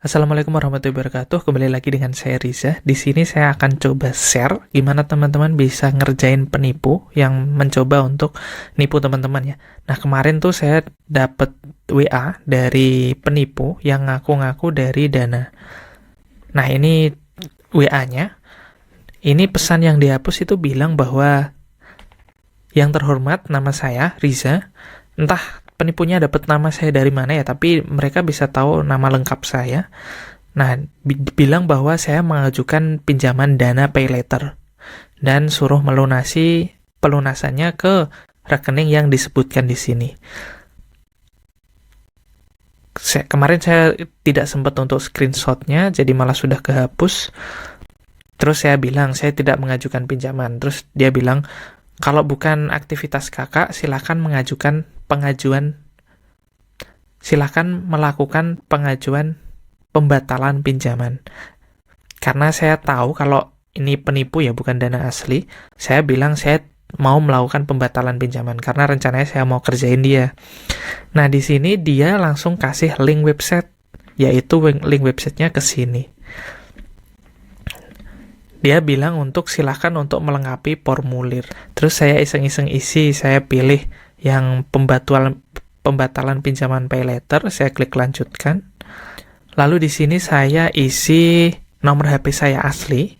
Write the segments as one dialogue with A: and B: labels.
A: Assalamualaikum warahmatullahi wabarakatuh. Kembali lagi dengan saya Riza. Di sini saya akan coba share gimana teman-teman bisa ngerjain penipu yang mencoba untuk nipu teman-teman ya. Nah, kemarin tuh saya dapat WA dari penipu yang ngaku-ngaku dari Dana. Nah, ini WA-nya. Ini pesan yang dihapus itu bilang bahwa yang terhormat, nama saya Riza. Entah penipunya dapat nama saya dari mana ya, tapi mereka bisa tahu nama lengkap saya. Nah, bilang bahwa saya mengajukan pinjaman Dana Pay Later dan suruh melunasi pelunasannya ke rekening yang disebutkan di sini. Kemarin saya tidak sempat untuk screenshotnya, jadi malah sudah kehapus. Terus saya bilang saya tidak mengajukan pinjaman. Terus dia bilang, kalau bukan aktivitas kakak, silakan melakukan pengajuan pembatalan pinjaman. Karena saya tahu kalau ini penipu ya, bukan dana asli, saya bilang saya mau melakukan pembatalan pinjaman karena rencananya saya mau kerjain dia. Nah, di sini dia langsung kasih link website, yaitu link websitenya ke sini. Dia bilang silakan untuk melengkapi formulir. Terus saya iseng-iseng isi, saya pilih yang pembatalan pinjaman pay letter, saya klik lanjutkan. Lalu di sini saya isi nomor HP saya asli.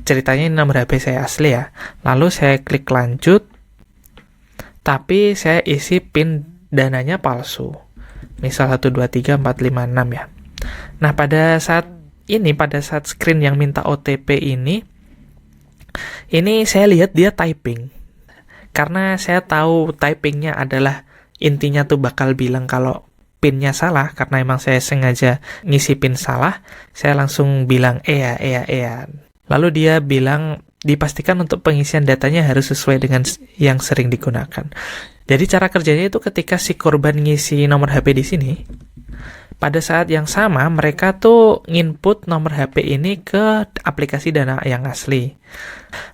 A: Ceritanya ini nomor HP saya asli ya. Lalu saya klik lanjut. Tapi saya isi PIN dananya palsu. Misal 123456 ya. Nah, pada saat screen yang minta OTP ini saya lihat dia typing. Karena saya tahu typingnya adalah intinya tuh bakal bilang kalau PIN-nya salah, karena emang saya sengaja ngisi PIN salah, saya langsung bilang iya. Lalu dia bilang dipastikan untuk pengisian datanya harus sesuai dengan yang sering digunakan. Jadi cara kerjanya itu ketika si korban ngisi nomor HP di sini, pada saat yang sama, mereka tuh nginput nomor HP ini ke aplikasi Dana yang asli.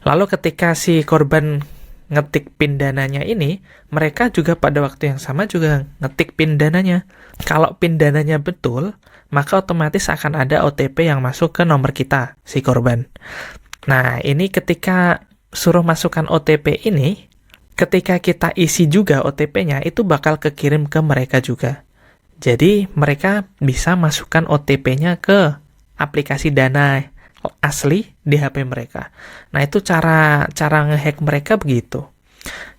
A: Lalu ketika si korban ngetik PIN dananya ini, mereka juga pada waktu yang sama juga ngetik PIN dananya. Kalau PIN dananya betul, maka otomatis akan ada OTP yang masuk ke nomor kita, si korban. Nah, ini ketika suruh masukkan OTP ini, ketika kita isi juga OTP-nya, itu bakal kekirim ke mereka juga. Jadi, mereka bisa masukkan OTP-nya ke aplikasi Dana asli di HP mereka. Nah, itu cara ngehack mereka begitu.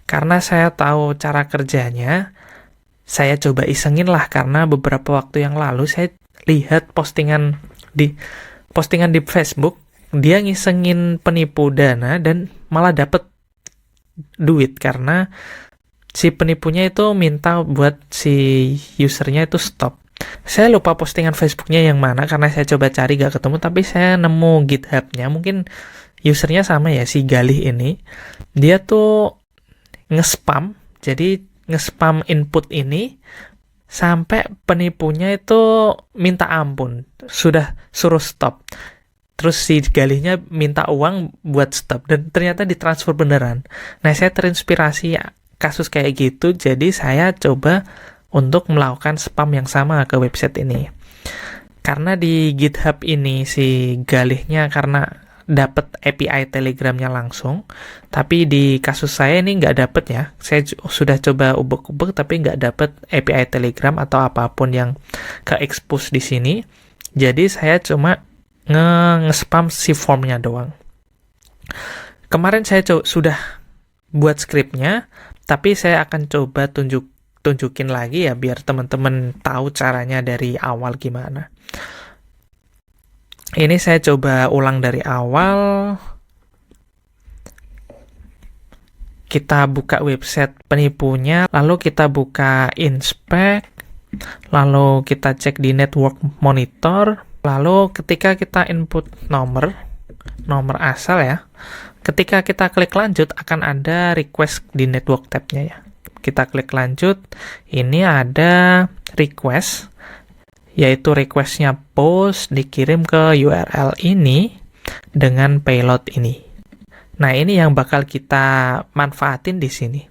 A: Karena saya tahu cara kerjanya, saya coba isengin lah, karena beberapa waktu yang lalu saya lihat postingan di Facebook, dia ngisengin penipu Dana dan malah dapat duit karena si penipunya itu minta buat si usernya itu stop. Saya lupa postingan Facebooknya yang mana karena saya coba cari gak ketemu, tapi saya nemu GitHub-nya. Mungkin usernya sama ya, si Galih ini. Dia tuh nge-spam, jadi nge-spam input ini sampai penipunya itu minta ampun, sudah suruh stop. Terus si Galihnya minta uang buat stop, dan ternyata ditransfer beneran. Nah, saya terinspirasi kasus kayak gitu, jadi saya coba untuk melakukan spam yang sama ke website ini. Karena di GitHub ini si Galihnya karena dapat API Telegramnya langsung, tapi di kasus saya ini nggak dapet ya. Saya sudah coba ubek-ubek tapi nggak dapet API Telegram atau apapun yang ke-expose di sini. Jadi saya cuma nge-spam si formnya doang. Kemarin saya sudah buat skripnya, tapi saya akan coba tunjukin lagi ya, biar teman-teman tahu caranya dari awal gimana. Ini saya coba ulang dari awal. Kita buka website penipunya, lalu kita buka inspect, lalu kita cek di network monitor, lalu ketika kita input nomor asal ya, ketika kita klik lanjut akan ada request di network tab-nya ya. Kita klik lanjut, ini ada request, yaitu request-nya post dikirim ke URL ini dengan payload ini. Nah, ini yang bakal kita manfaatin di sini.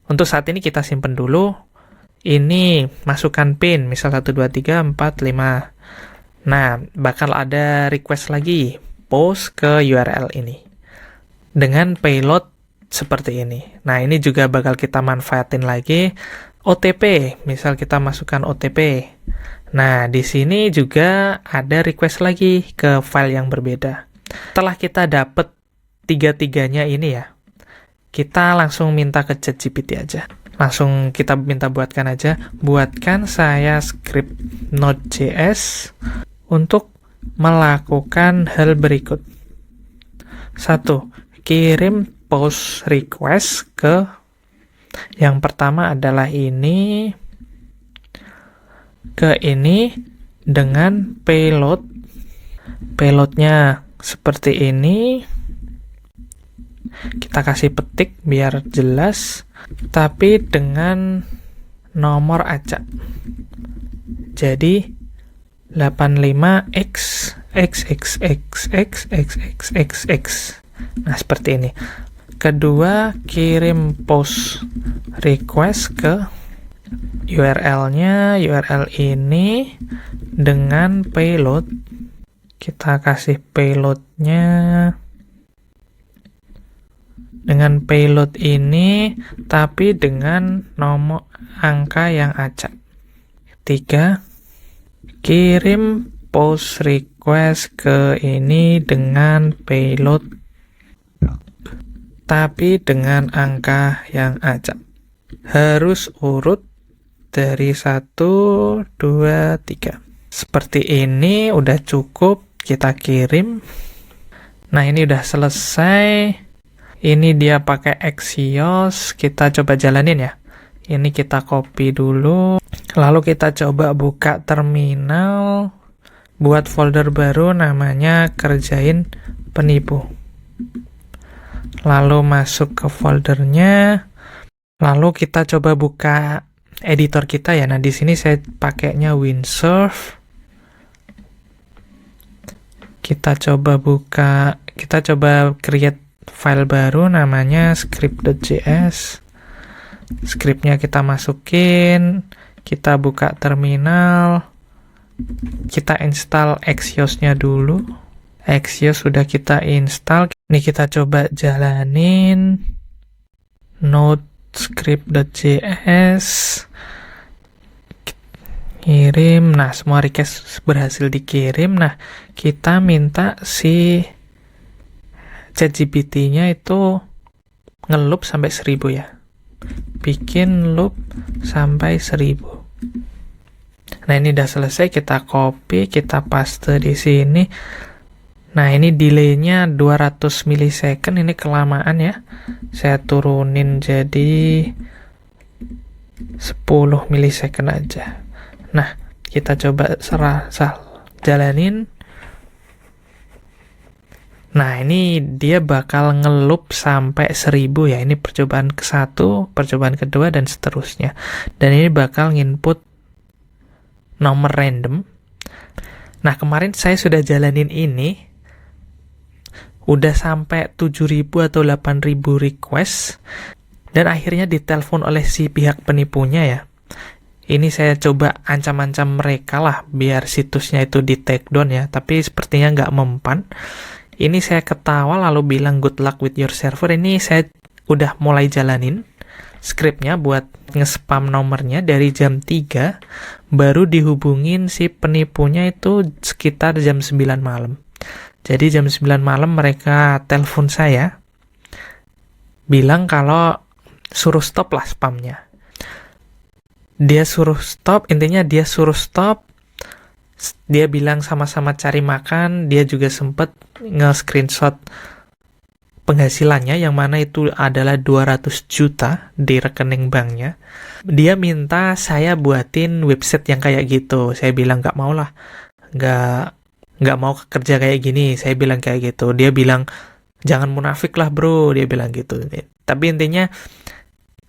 A: Untuk saat ini kita simpen dulu. ini masukkan PIN, misal 12345. Nah, bakal ada request lagi, post ke URL ini. Dengan payload seperti ini. Nah, ini juga bakal kita manfaatin lagi OTP, misal kita masukkan OTP. Nah, di sini juga ada request lagi ke file yang berbeda. Setelah kita dapat tiga-tiganya ini ya, kita langsung minta ke ChatGPT aja. Langsung kita minta buatkan saya script Node.js untuk melakukan hal berikut. 1. Kirim post request ke yang pertama adalah ini ke ini dengan payloadnya seperti ini. Kita kasih petik biar jelas, tapi dengan nomor acak. Jadi 85xxxxxxxxx. Nah, seperti ini. Kedua, kirim post request ke URL-nya, URL ini dengan payload. Kita kasih payload-nya dengan payload ini, tapi dengan nomor angka yang acak. 3. Kirim post request ke ini dengan payload, tapi dengan angka yang acak. Harus urut dari 1, 2, 3. Seperti ini, udah cukup. Kita kirim. Nah, ini udah selesai. Ini dia pakai Axios, kita coba jalanin ya. Ini kita copy dulu, lalu kita coba buka terminal, buat folder baru namanya kerjain penipu. Lalu masuk ke foldernya, lalu kita coba buka editor kita ya. Nah, di sini saya pakainya Windsurf. Kita coba create file baru namanya script.js. Scriptnya kita masukin, kita buka terminal, kita install Axios-nya dulu. Axios sudah kita install. Ini kita coba jalanin node script.js, kirim. Nah, semua request berhasil dikirim. Nah, kita minta si ChatGPT-nya itu ngeloop sampai 1000 ya. Bikin loop sampai 1000. Nah, ini udah selesai, kita copy, kita paste di sini. Nah, ini delay-nya 200 milisecond, ini kelamaan ya. Saya turunin jadi 10 milisecond aja. Nah, kita coba jalanin. Nah, ini dia bakal ngeloop sampai 1000 ya. Ini percobaan ke-1, percobaan kedua, dan seterusnya. Dan ini bakal nginput nomor random. Nah, kemarin saya sudah jalanin ini. Udah sampai 7.000 atau 8.000 request. Dan akhirnya ditelepon oleh si pihak penipunya ya. Ini saya coba ancam-ancam mereka lah, biar situsnya itu di take down ya. Tapi sepertinya nggak mempan. Ini saya ketawa lalu bilang good luck with your server. Ini saya udah mulai jalanin scriptnya buat nge-spam nomornya dari jam 3, baru dihubungin si penipunya itu sekitar jam 9 malam. Jadi jam 9 malam mereka telepon saya, bilang kalau suruh stop lah spamnya. Dia suruh stop, intinya dia suruh stop. Dia bilang sama-sama cari makan, dia juga sempet nge-screenshot penghasilannya yang mana itu adalah 200 juta di rekening banknya. Dia minta saya buatin website yang kayak gitu. Saya bilang nggak mau lah, nggak mau kerja kayak gini. Saya bilang kayak gitu. Dia bilang jangan munafik lah bro, dia bilang gitu. Tapi intinya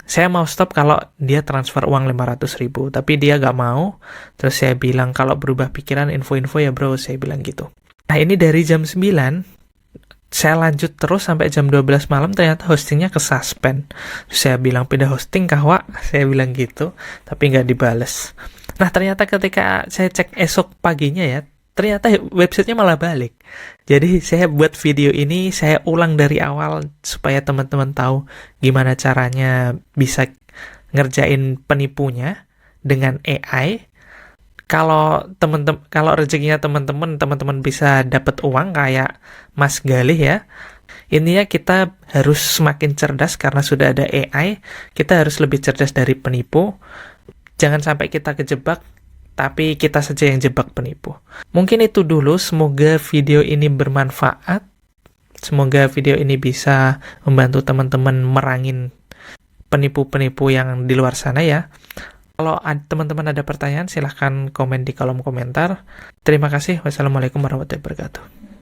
A: saya mau stop kalau dia transfer uang 500.000, tapi dia gak mau. Terus saya bilang kalau berubah pikiran info-info ya bro, saya bilang gitu. Nah, ini dari jam 9 Saya lanjut terus sampai jam 12 malam, ternyata hostingnya kesuspend. Saya bilang, pindah hosting kah, Wak? Saya bilang gitu, tapi nggak dibales. Nah, ternyata ketika saya cek esok paginya ya, ternyata websitenya malah balik. Jadi saya buat video ini, saya ulang dari awal supaya teman-teman tahu gimana caranya bisa ngerjain penipunya dengan AI. Kalau rezekinya teman-teman bisa dapat uang kayak Mas Galih ya. Intinya kita harus semakin cerdas karena sudah ada AI. Kita harus lebih cerdas dari penipu. Jangan sampai kita kejebak, tapi kita saja yang jebak penipu. Mungkin itu dulu, semoga video ini bermanfaat. Semoga video ini bisa membantu teman-teman merangin penipu-penipu yang di luar sana ya. Kalau teman-teman ada pertanyaan, silahkan komen di kolom komentar. Terima kasih. Wassalamualaikum warahmatullahi wabarakatuh.